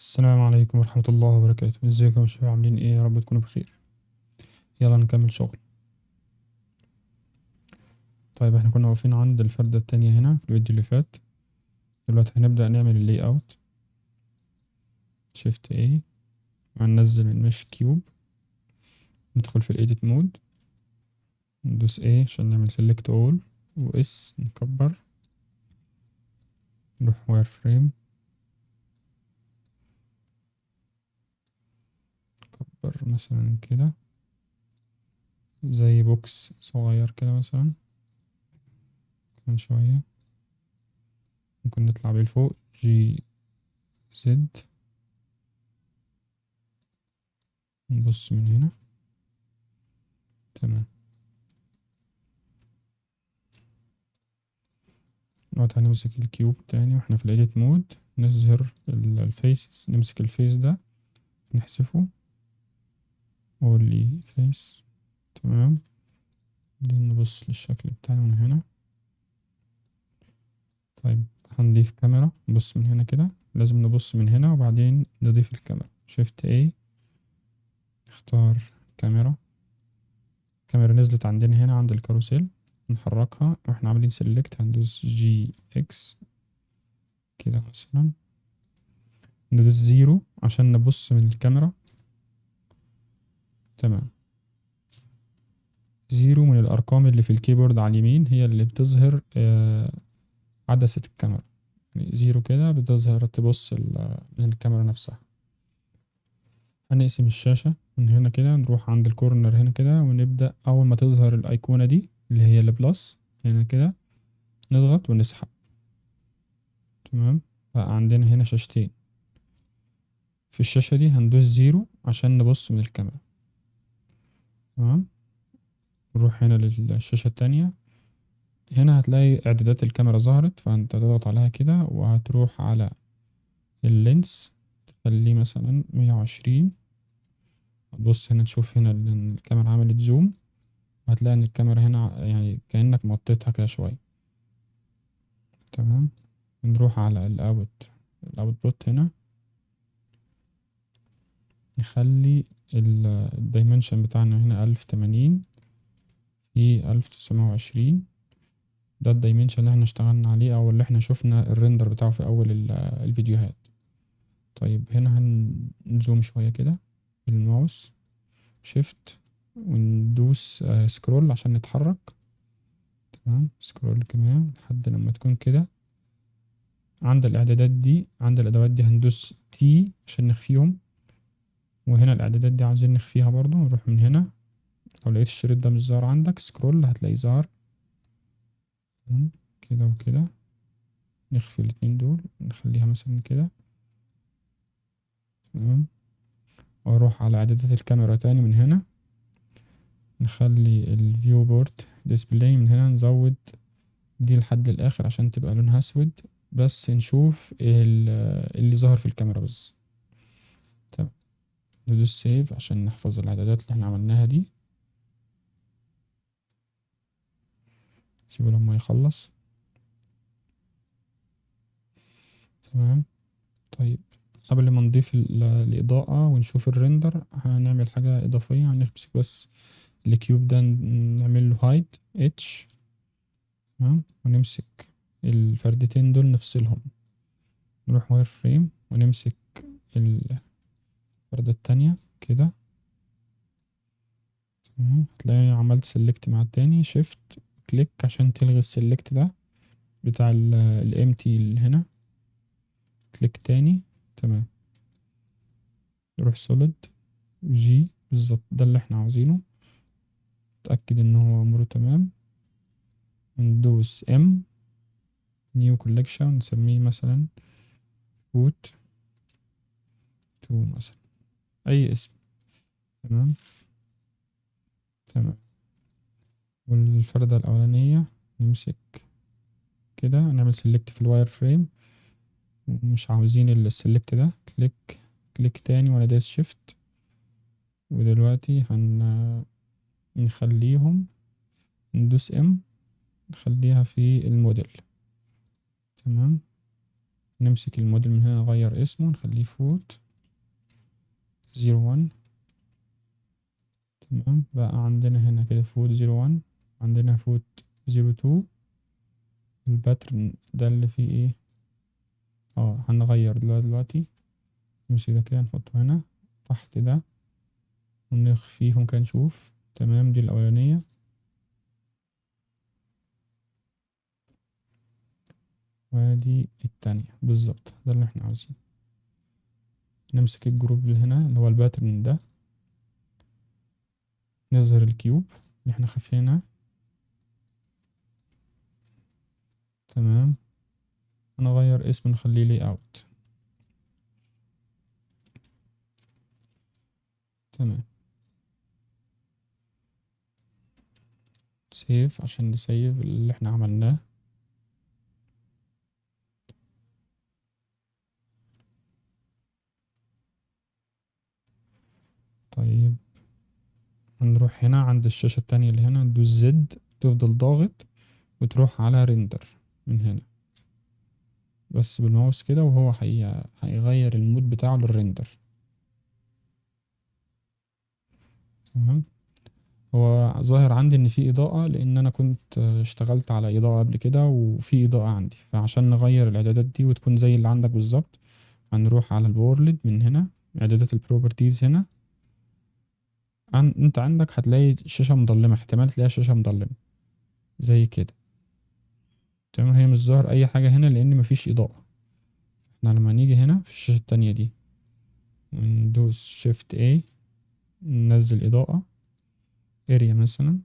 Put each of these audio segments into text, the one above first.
السلام عليكم ورحمة الله وبركاته. ازيكم يا شباب، عاملين ايه؟ يا رب تكونوا بخير. يلا نكمل شغل. طيب احنا كنا واقفين عند الفردة التانية هنا في الفيديو اللي فات. دلوقتي هنبدأ نعمل اللي اوت. شيفت ايه، هننزل من مش كيوب، ندخل في الايديت مود، ندوس ايه عشان نعمل سيلكت اول، واس نكبر، نروح واير فريم، نكبر مثلا كده زي بوكس صغير كده مثلا، كمان شوية ممكن نطلع بيه لفوق جي زد، نبص من هنا. تمام. دلوقتي هنمسك الكيوب تاني واحنا في الايديت مود، نظهر الفيسز، نمسك الفيس ده نحذفه، اولي فيس. تمام. نبص للشكل بتاعه من هنا. طيب هنضيف كاميرا، نبص من هنا كده، لازم نبص من هنا وبعدين نضيف الكاميرا. شيفت اي، نختار كاميرا. كاميرا نزلت عندنا هنا عند الكاروسيل، نحركها واحنا عاملين سيلكت، هندوس جي اكس كده مثلا، ندوس زيرو عشان نبص من الكاميرا. تمام. زيرو من الأرقام اللي في الكيبورد على اليمين هي اللي بتظهر عدسة الكاميرا. يعني زيرو كده بتظهر تبص من الكاميرا نفسها. هنقسم الشاشة من هنا كده، نروح عند الكورنر هنا كده ونبدأ أول ما تظهر الأيقونة دي اللي هي البلس هنا كده، نضغط ونسحب. تمام. بقى عندنا هنا شاشتين، في الشاشة دي هندوس زيرو عشان نبص من الكاميرا. تمام. نروح هنا للشاشة التانية، هنا هتلاقي اعدادات الكاميرا ظهرت، فانت تضغط عليها كده وهتروح على اللينس، تخليه مثلا 120. هتبص هنا تشوف هنا إن الكاميرا عملت زوم، وهتلاقي ان الكاميرا هنا يعني كأنك مطيتها كده شوية. تمام. نروح على الاوت بوت هنا، نخلي الدايمنشن بتاعنا هنا 1080 في 1920. ده الدايمنشن اللي احنا اشتغلنا عليه او اللي احنا شفنا الريندر بتاعه في اول الفيديوهات. طيب هنا هنزوم شوية كده بالماوس، شيفت، وندوس سكرول عشان نتحرك. تمام. سكرول كمان لحد لما تكون كده. عند الاعدادات دي، عند الادوات دي هندوس تي عشان نخفيهم، وهنا الاعدادات دي عايزين نخفيها برضو، نروح من هنا. لو لقيت الشريط ده مش ظاهر عندك سكرول هتلاقيه ظهر. تمام. كده وكده، نخفي الاتنين دول، نخليها مثلا كده. تمام. واروح على اعدادات الكاميرا تاني من هنا، نخلي الفيو بورت ديسبلاي من هنا، نزود دي لحد الاخر عشان تبقى لونها اسود، بس نشوف اللي ظهر في الكاميرا بس. تمام. ندوس سيف عشان نحفظ الاعدادات اللي احنا عملناها دي. سيبه لما يخلص. تمام. طيب قبل ما نضيف الإضاءة ونشوف الريندر، هنعمل حاجة إضافية. هنمسك بس الكيوب ده، نعمل له هايد اتش. تمام. ونمسك الفردتين دول نفصلهم، نروح واير فريم ونمسك الفردة التانية كده. تمام. هتلاقي عملت سيلكت مع التاني، شيفت كليك عشان تلغي السيلكت ده بتاع الامتي اللي هنا، كليك تاني. تمام. نروح سوليد جي، بالظبط ده اللي احنا عاوزينه. اتأكد ان هو اموره تمام، ندوس ام نيو كولكشن، نسميه مثلا فوت تو مثلا، اي اسم. تمام. تمام. والفردة الأولانية نمسك كده، نعمل سيلكت في الواير فريم، ومش عاوزين السيلكت ده، كليك، كليك تاني وانا دايس شيفت. ودلوقتي نخليهم، ندوس ام، نخليها في الموديل. تمام. نمسك الموديل من هنا نغير اسمه نخليه فوت 01. تمام، بقى عندنا هنا كده فوت 01، عندنا فوت 02. الباترن ده اللي فيه ايه؟ هنغير دلوقتي نمسك ده كده نحطه هنا تحت ده ونخفيهم كده نشوف. تمام، دي الأولانية. وادي التانية بالظبط، ده اللي احنا عاوزينه. نمسك الجروب اللي هنا اللي هو الباترن ده، نظهر الكيوب اللي احنا خفيناه. تمام، هنغير اسم نخليه لي اوت. تمام، سيف عشان نسيف اللي احنا عملناه. طيب هنروح هنا عند الشاشة التانية اللي هنا، ندوس زد، تفضل ضاغط وتروح على ريندر من هنا بس بالماوس كده، وهو هيغير المود بتاعه للريندر. تمام، هو ظاهر عندي ان في اضاءة لان انا كنت اشتغلت على اضاءة قبل كده وفي اضاءة عندي، فعشان نغير الاعدادات دي وتكون زي اللي عندك بالظبط هنروح على الورلد من هنا، اعدادات البروبرتيز هنا. انت عندك هتلاقي الشاشة مظلمة، احتمال تلاقي الشاشة مظلمة زي كده. تمام، هي مش ظاهر اي حاجة هنا لان مفيش اضاءة. احنا لما نيجي هنا في الشاشة التانية دي وندوس شيفت A ننزل اضاءة اريا مثلا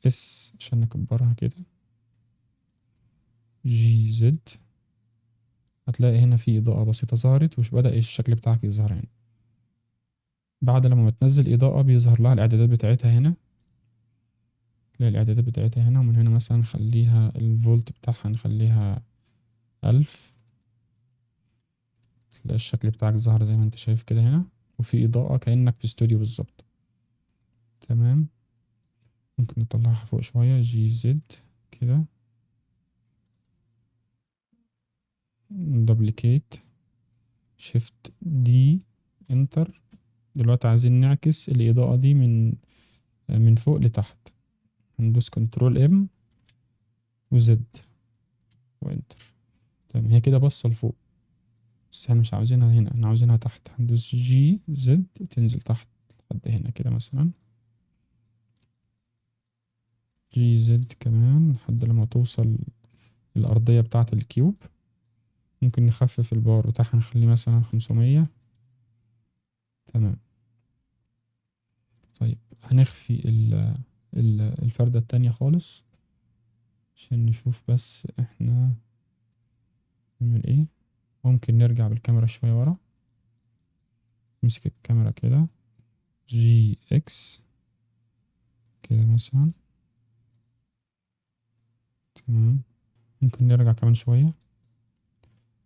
اس عشان نكبرها كده GZ، هتلاقي هنا في إضاءة بسيطة ظهرت وش بدأ الشكل بتاعك يظهر هنا. بعد لما بتنزل إضاءة بيظهر لها الإعدادات بتاعتها هنا، تلاقي الإعدادات بتاعتها هنا. ومن هنا مثلا نخليها الفولت بتاعها نخليها 1000، تلاقي الشكل بتاعك ظهر زي ما انت شايف كده هنا، وفي إضاءة كأنك في استوديو بالظبط. تمام، ممكن نطلعها فوق شوية GZ كده، دوبليكيت شيفت D انتر. دلوقتي عايزين نعكس الإضاءة دي من فوق لتحت، هندوس كنترول ام وزد وانتر. تمام، هي كده باصة لفوق بس احنا مش عاوزينها هنا، احنا عاوزينها تحت. هندوس جي زد تنزل تحت لحد هنا كده مثلا، جي زد كمان لحد لما توصل الأرضية بتاعة الكيوب. ممكن نخفف الباور بتاعها نخليه مثلا 500. تمام، طيب هنخفي الفردة التانية خالص عشان نشوف بس احنا نعمل ايه. ممكن نرجع بالكاميرا شوية ورا، نمسك الكاميرا كده GX كده مثلا. تمام، ممكن نرجع كمان شوية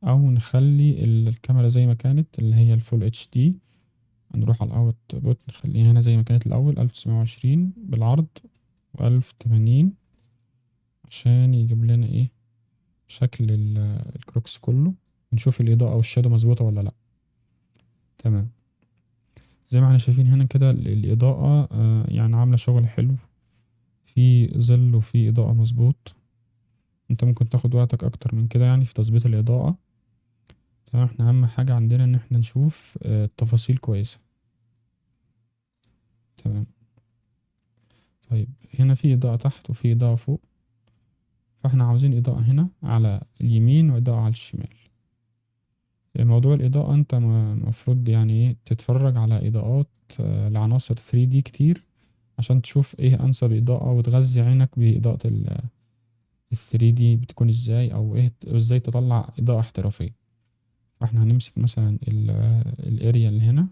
او نخلي الكاميرا زي ما كانت اللي هي الفول اتش دي. هنروح على الاوت بوت نخليها هنا زي ما كانت الاول 1920 بالعرض و1080 عشان يجيب لنا ايه شكل الكروكس كله، ونشوف الاضاءة والشادو مظبوطة ولا لا. تمام، زي ما احنا شايفين هنا كده الاضاءة يعني عاملة شغل حلو، في ظل وفي اضاءة مظبوط. انت ممكن تاخد وقتك اكتر من كده يعني في تظبيط الاضاءة. تمام، احنا اهم حاجة عندنا ان احنا نشوف التفاصيل كويسة. تمام، طيب هنا في إضاءة تحت وفي إضاءة فوق، فاحنا عاوزين إضاءة هنا على اليمين وإضاءة على الشمال. موضوع الإضاءة انت مفروض يعني ايه تتفرج على إضاءات لعناصر 3D كتير عشان تشوف ايه أنسب إضاءة وتغذي عينك بإضاءة ال 3D بتكون ازاي، او ايه ازاي تطلع إضاءة احترافية. فاحنا هنمسك مثلا الاريا اللي هنا،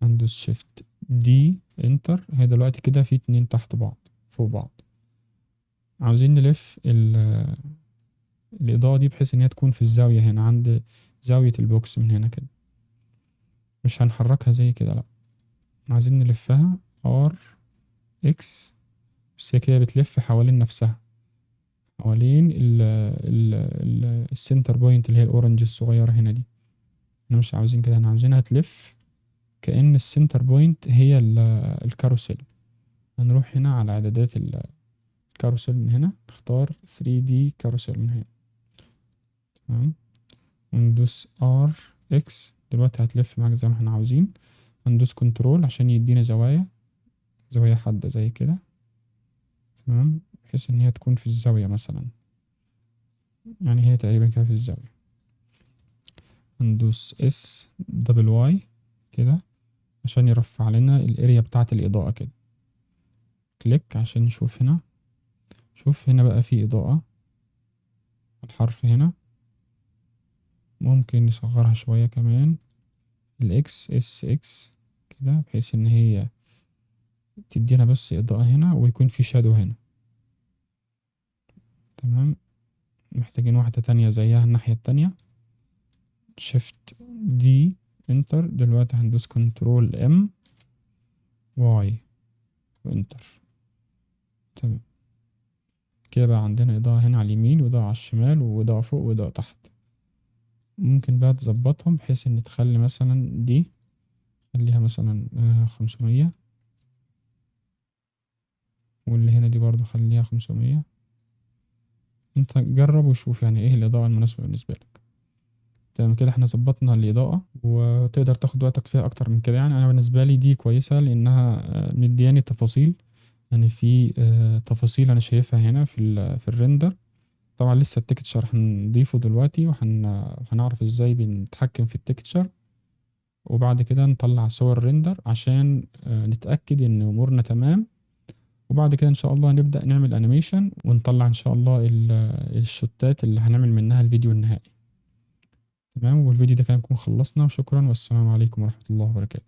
هندوس شيفت دي انتر. هي دلوقتي كده في اتنين تحت بعض فوق بعض، عاوزين نلف الإضاءة دي بحيث إن هي تكون في الزاوية هنا عند زاوية البوكس من هنا كده، مش هنحركها زي كده لأ، عايزين نلفها R X بس هي كده بتلف حوالين نفسها. حوالين السنتر بوينت اللي هي الاورنج الصغيرة هنا دي. احنا مش عاوزين كده، احنا عاوزينها تلف كأن السنتر بوينت هي الكاروسيل. هنروح هنا على اعدادات الكاروسيل من هنا، نختار 3D كاروسيل من هنا. تمام، وندوس RX. دلوقتي هتلف معاك زي ما احنا عاوزين. هندوس كنترول عشان يدينا زوايا حادة زي كده. تمام، بحيث ان هي تكون في الزاوية مثلا، يعني هي تقريبا كده في الزاوية. هندوس SWY كده عشان يرفع لنا الاريا بتاعة الإضاءة كده. كليك عشان نشوف هنا. شوف هنا بقى في إضاءة، الحرف هنا ممكن نصغرها شوية كمان، SX كده، بحيث ان هي تدينا بس إضاءة هنا ويكون في شادو هنا. تمام، محتاجين واحدة تانية زيها الناحية التانية. شيفت دي انتر. دلوقتي هندوس كنترول M Y وانتر. تمام، كده بقى عندنا إضاءة هنا على اليمين وإضاءة على الشمال وإضاءة فوق وإضاءة تحت. ممكن بقى تظبطهم بحيث ان تخلي مثلا دي، خليها مثلا 500، واللي هنا دي برضو خليها 500. انت جرب وشوف يعني ايه الإضاءة المناسبة بالنسبة لك. تمام كده احنا ظبطنا الإضاءة، وتقدر تاخد وقتك فيها أكتر من كده. يعني أنا بالنسبة لي دي كويسة لأنها مدياني تفاصيل، يعني في تفاصيل أنا شايفها هنا في الريندر. طبعا لسه التكتشر هنضيفه دلوقتي، وهنعرف ازاي بنتحكم في التكتشر، وبعد كده نطلع صور ريندر عشان نتأكد ان امورنا تمام. وبعد كده ان شاء الله نبدأ نعمل انيميشن ونطلع ان شاء الله الشوتات اللي هنعمل منها الفيديو النهائي. تمام، والفيديو ده كان نكون خلصنا، وشكرا والسلام عليكم ورحمة الله وبركاته.